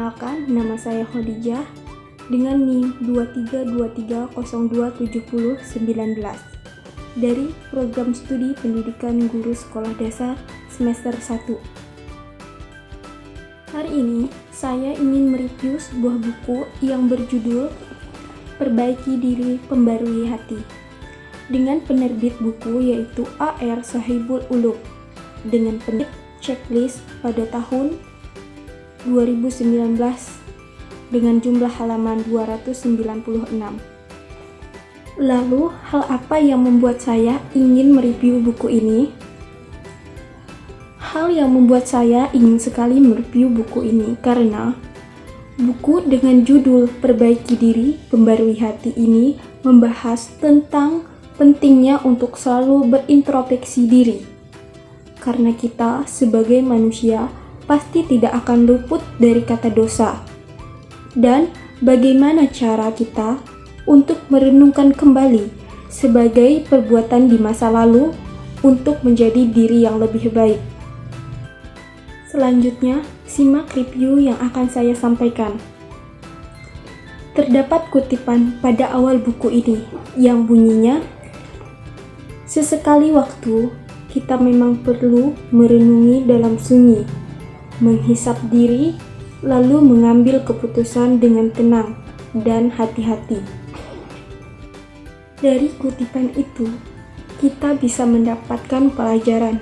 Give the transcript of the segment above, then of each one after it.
Perkenalkan, nama saya Khadijah dengan NIM 2323027019 dari Program Studi Pendidikan Guru Sekolah Dasar semester 1. Hari ini, saya ingin mereview sebuah buku yang berjudul Perbaiki Diri, Pembarui Hati dengan penerbit buku yaitu A.R. Sohibul Ulum dengan penerbit checklist pada tahun 2019 dengan jumlah halaman 296. Lalu, hal apa yang membuat saya ingin mereview buku ini? Hal yang membuat saya ingin sekali mereview buku ini karena buku dengan judul Perbaiki Diri, Pembarui Hati ini membahas tentang pentingnya untuk selalu berintrospeksi diri. Karena kita sebagai manusia pasti tidak akan luput dari kata dosa. Dan bagaimana cara kita untuk merenungkan kembali sebagai perbuatan di masa lalu untuk menjadi diri yang lebih baik. Selanjutnya, simak review yang akan saya sampaikan. Terdapat kutipan pada awal buku ini yang bunyinya, "Sesekali waktu, kita memang perlu merenungi dalam sunyi, menghisap diri, lalu mengambil keputusan dengan tenang dan hati-hati." Dari kutipan itu, kita bisa mendapatkan pelajaran,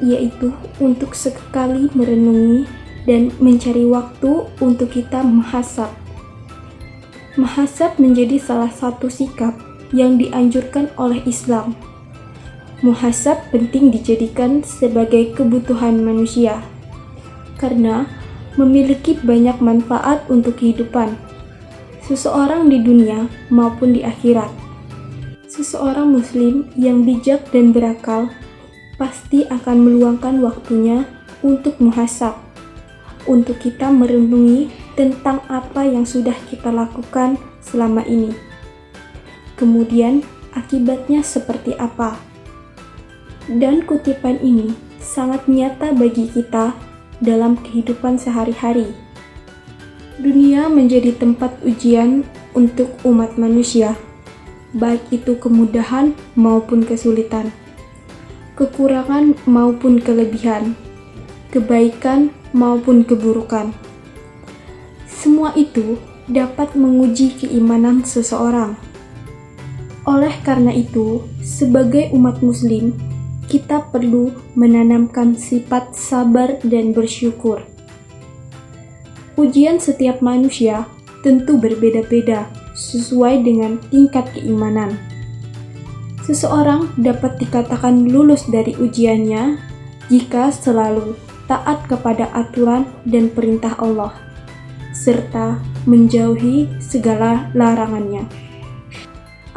yaitu untuk sekali merenungi dan mencari waktu untuk kita muhasab. Muhasab menjadi salah satu sikap yang dianjurkan oleh Islam. Muhasab penting dijadikan sebagai kebutuhan manusia, karena memiliki banyak manfaat untuk kehidupan seseorang di dunia maupun di akhirat. Seseorang muslim yang bijak dan berakal pasti akan meluangkan waktunya untuk muhasab, untuk kita merenungi tentang apa yang sudah kita lakukan selama ini. Kemudian akibatnya seperti apa? Dan kutipan ini sangat nyata bagi kita dalam kehidupan sehari-hari. Dunia menjadi tempat ujian untuk umat manusia, baik itu kemudahan maupun kesulitan, kekurangan maupun kelebihan, kebaikan maupun keburukan. Semua itu dapat menguji keimanan seseorang. Oleh karena itu, sebagai umat muslim, kita perlu menanamkan sifat sabar dan bersyukur. Ujian setiap manusia tentu berbeda-beda sesuai dengan tingkat keimanan. Seseorang dapat dikatakan lulus dari ujiannya jika selalu taat kepada aturan dan perintah Allah, serta menjauhi segala larangannya,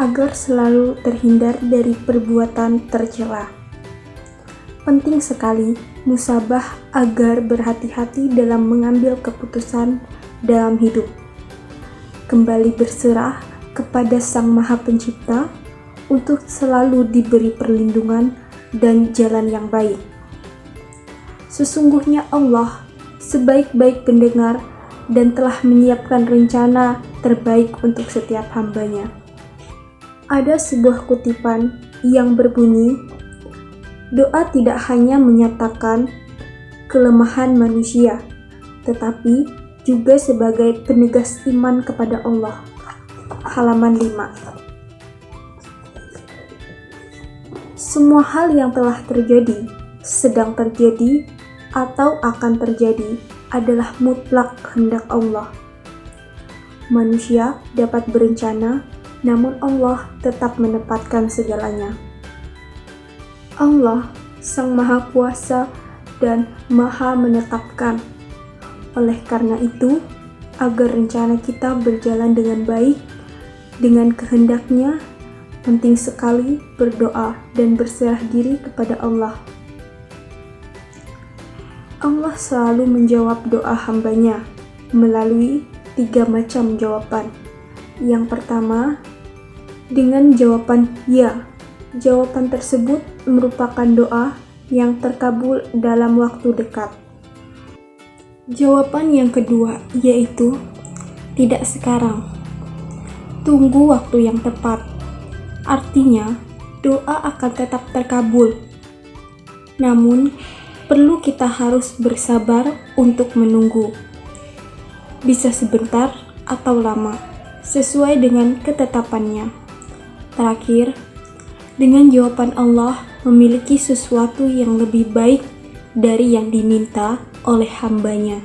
agar selalu terhindar dari perbuatan tercela. Penting sekali musabah agar berhati-hati dalam mengambil keputusan dalam hidup. Kembali berserah kepada Sang Maha Pencipta untuk selalu diberi perlindungan dan jalan yang baik. Sesungguhnya Allah sebaik-baik pendengar dan telah menyiapkan rencana terbaik untuk setiap hambanya. Ada sebuah kutipan yang berbunyi, "Doa tidak hanya menyatakan kelemahan manusia, tetapi juga sebagai penegas iman kepada Allah." Halaman 5. Semua hal yang telah terjadi, sedang terjadi, atau akan terjadi adalah mutlak kehendak Allah. Manusia dapat berencana, namun Allah tetap menempatkan segalanya. Allah, Sang Maha Kuasa dan Maha Menetapkan. Oleh karena itu, agar rencana kita berjalan dengan baik, dengan kehendaknya, penting sekali berdoa dan berserah diri kepada Allah. Allah selalu menjawab doa hambanya melalui 3 macam jawaban. Yang pertama, dengan jawaban ya. Jawaban tersebut merupakan doa yang terkabul dalam waktu dekat. Jawaban yang kedua yaitu tidak sekarang. Tunggu waktu yang tepat. Artinya, doa akan tetap terkabul. Namun, perlu kita harus bersabar untuk menunggu. Bisa sebentar atau lama, sesuai dengan ketetapannya. Terakhir, dengan jawaban Allah memiliki sesuatu yang lebih baik dari yang diminta oleh hambanya.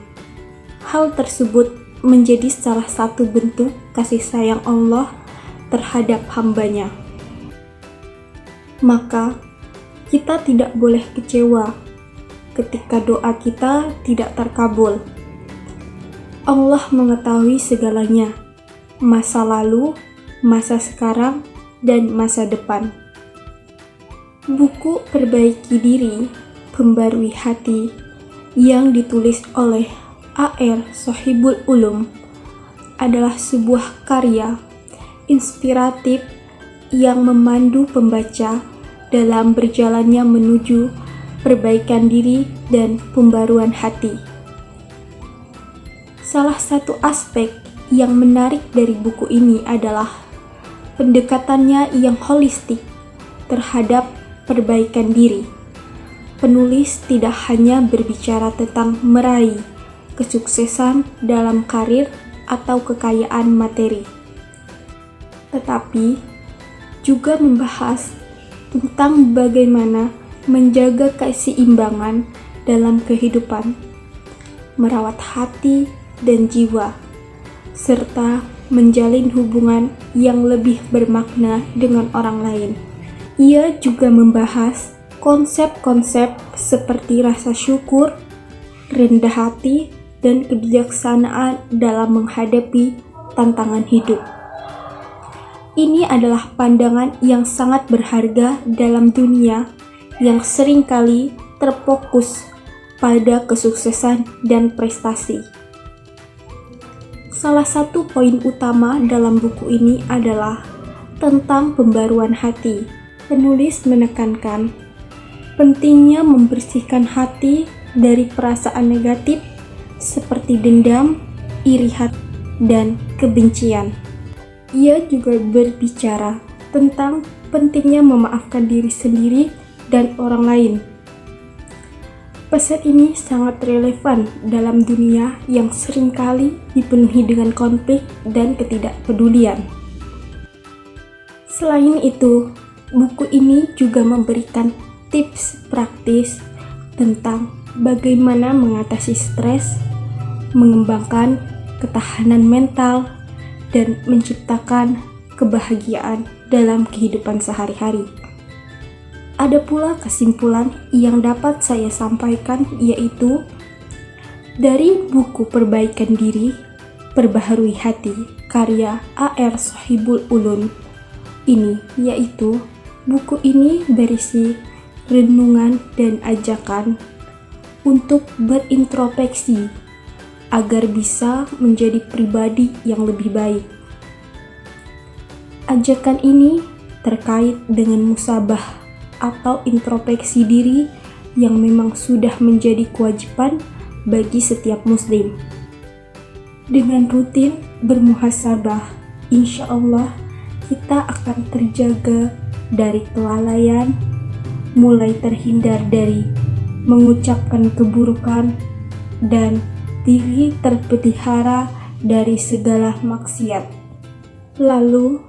Hal tersebut menjadi salah satu bentuk kasih sayang Allah terhadap hambanya. Maka, kita tidak boleh kecewa ketika doa kita tidak terkabul. Allah mengetahui segalanya, masa lalu, masa sekarang, dan masa depan. Buku Perbaiki Diri, Pembarui Hati yang ditulis oleh A.R. Sohibul Ulum adalah sebuah karya inspiratif yang memandu pembaca dalam berjalannya menuju perbaikan diri dan pembaruan hati. Salah satu aspek yang menarik dari buku ini adalah pendekatannya yang holistik terhadap perbaikan diri. Penulis tidak hanya berbicara tentang meraih kesuksesan dalam karir atau kekayaan materi, tetapi juga membahas tentang bagaimana menjaga keseimbangan dalam kehidupan, merawat hati dan jiwa, serta menjalin hubungan yang lebih bermakna dengan orang lain. Ia juga membahas konsep-konsep seperti rasa syukur, rendah hati, dan kebijaksanaan dalam menghadapi tantangan hidup. Ini adalah pandangan yang sangat berharga dalam dunia yang seringkali terfokus pada kesuksesan dan prestasi. Salah satu poin utama dalam buku ini adalah tentang pembaruan hati. Penulis menekankan pentingnya membersihkan hati dari perasaan negatif seperti dendam, iri hati, dan kebencian. Ia juga berbicara tentang pentingnya memaafkan diri sendiri dan orang lain. Pesan ini sangat relevan dalam dunia yang seringkali dipenuhi dengan konflik dan ketidakpedulian. Selain itu, buku ini juga memberikan tips praktis tentang bagaimana mengatasi stres, mengembangkan ketahanan mental, dan menciptakan kebahagiaan dalam kehidupan sehari-hari. Ada pula kesimpulan yang dapat saya sampaikan, yaitu dari buku Perbaikan Diri, Perbaharui Hati, karya A.R. Sohibul Ulum ini, yaitu buku ini berisi renungan dan ajakan untuk berintrospeksi agar bisa menjadi pribadi yang lebih baik. Ajakan ini terkait dengan musabah atau introspeksi diri yang memang sudah menjadi kewajiban bagi setiap muslim. Dengan rutin bermuhasabah, insya Allah kita akan terjaga dari kelalaian, mulai terhindar dari mengucapkan keburukan, dan diri terpelihara dari segala maksiat. Lalu,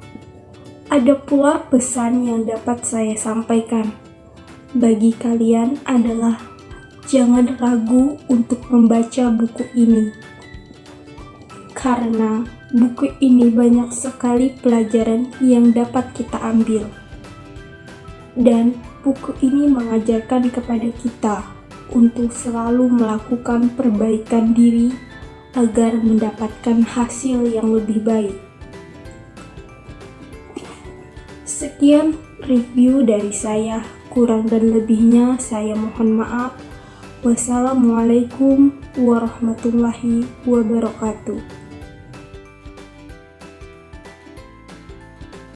ada pula pesan yang dapat saya sampaikan bagi kalian adalah jangan ragu untuk membaca buku ini, karena buku ini banyak sekali pelajaran yang dapat kita ambil. Dan buku ini mengajarkan kepada kita untuk selalu melakukan perbaikan diri agar mendapatkan hasil yang lebih baik. Sekian review dari saya, kurang dan lebihnya saya mohon maaf. Wassalamualaikum warahmatullahi wabarakatuh.